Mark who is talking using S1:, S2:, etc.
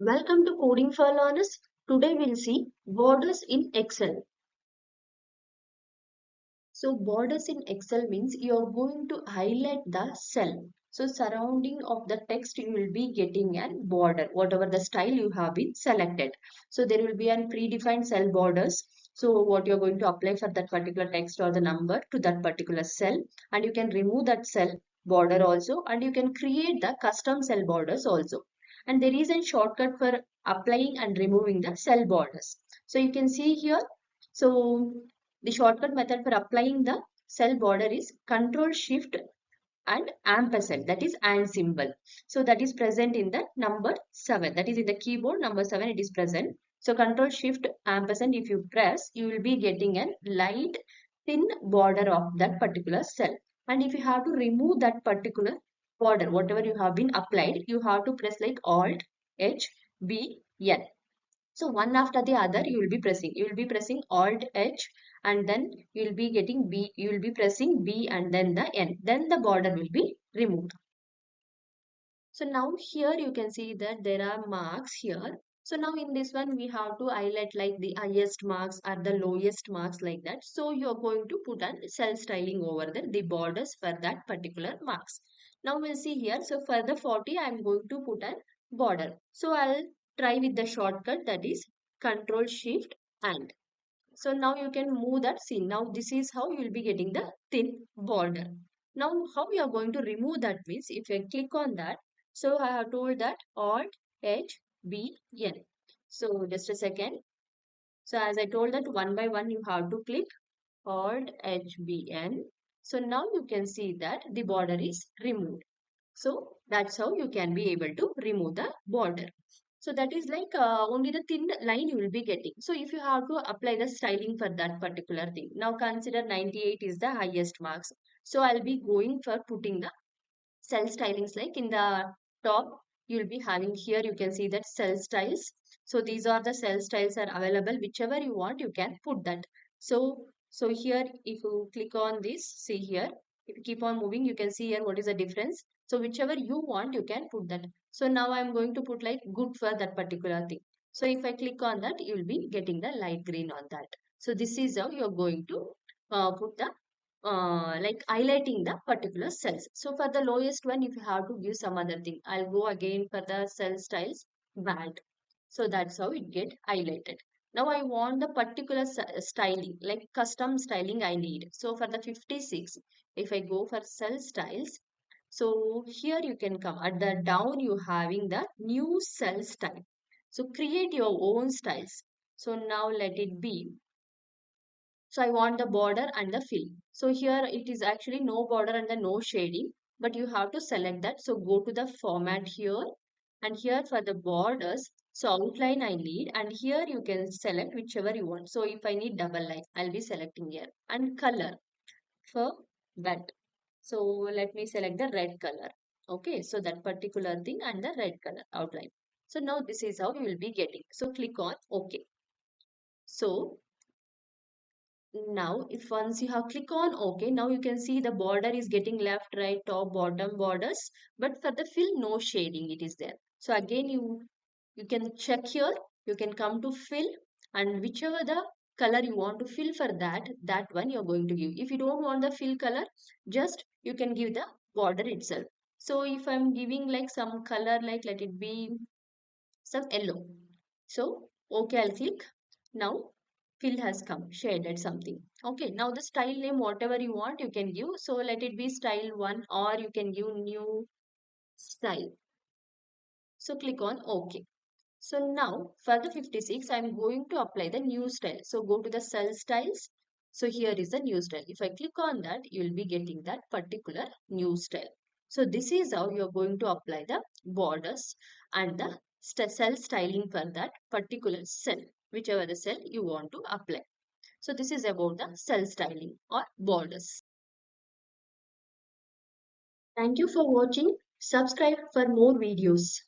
S1: Welcome to Coding for Learners. Today we'll see borders in Excel. So borders in Excel means you're going to highlight the cell. So surrounding of the text you will be getting a border, whatever the style you have been selected. So there will be a predefined cell borders. So what you're going to apply for that particular text or the number to that particular cell, and you can remove that cell border also, and you can create the custom cell borders also. And there is a shortcut for applying and removing the cell borders. So you can see here. So the shortcut method for applying the cell border is Control Shift and ampersand, that is and symbol. So that is present in the number 7, that is in the keyboard number 7 it is present. So Control Shift ampersand, if you press you will be getting a light thin border of that particular cell. And if you have to remove that particular border whatever you have been applied, you have to press like Alt H B N. So one after the other you will be pressing. You will be pressing Alt H and then you will be getting B. You will be pressing B and then the N. Then the border will be removed. So now here you can see that there are marks here. So now in this one we have to highlight like the highest marks or the lowest marks like that. So you are going to put a cell styling over there, the borders for that particular marks. Now we'll see here. So for the 40 I am going to put a border. So I'll try with the shortcut, that is Control Shift and. So now you can move that scene. Now this is how you will be getting the thin border. Now how you are going to remove that means if I click on that. So I have told that Alt H B N. So just a second. So as I told that one by one you have to click Alt H B N. So now you can see that the border is removed. So that's how you can be able to remove the border. So that is like only the thin line you will be getting. So if you have to apply the styling for that particular thing. Now consider 98 is the highest marks. So I'll be going for putting the cell stylings like in the top. You'll be having here, you can see that cell styles. So these are the cell styles are available. Whichever you want, you can put that. So here, if you click on this, see here, if you keep on moving, you can see here what is the difference. So whichever you want, you can put that. So now I'm going to put like good for that particular thing. So if I click on that, you'll be getting the light green on that. So this is how you're going to put the like highlighting the particular cells. So for the lowest one, if you have to give some other thing, I'll go again for the cell styles band. So that's how it get highlighted. Now I want the particular styling, like custom styling I need. So for the 56, if I go for cell styles, so here you can come at the down you having the new cell style. So create your own styles. So now let it be. So I want the border and the fill. So here it is actually no border and the no shading, but you have to select that. So go to the format here and here for the borders. So outline I need and here you can select whichever you want. So if I need double line, I'll be selecting here and color for that. So let me select the red color. Okay, so that particular thing and the red color outline. So now this is how you will be getting. So click on OK. So now, if once you have click on OK, now you can see the border is getting left, right, top, bottom borders. But for the fill, no shading, it is there. So again, you can check here. You can come to fill and whichever the color you want to fill for that, that one you're going to give. If you don't want the fill color, just you can give the border itself. So if I'm giving like some color, like let it be some yellow. So, okay, I'll click. Now, fill has come, shaded something. Okay, now the style name, whatever you want, you can give. So, let it be style 1 or you can give new style. So, click on OK. So, now for the 56, I'm going to apply the new style. So, go to the cell styles. So, here is the new style. If I click on that, you will be getting that particular new style. So, this is how you are going to apply the borders and the cell styling for that particular cell, whichever the cell you want to apply. So, this is about the cell styling or borders. Thank you for watching. Subscribe for more videos.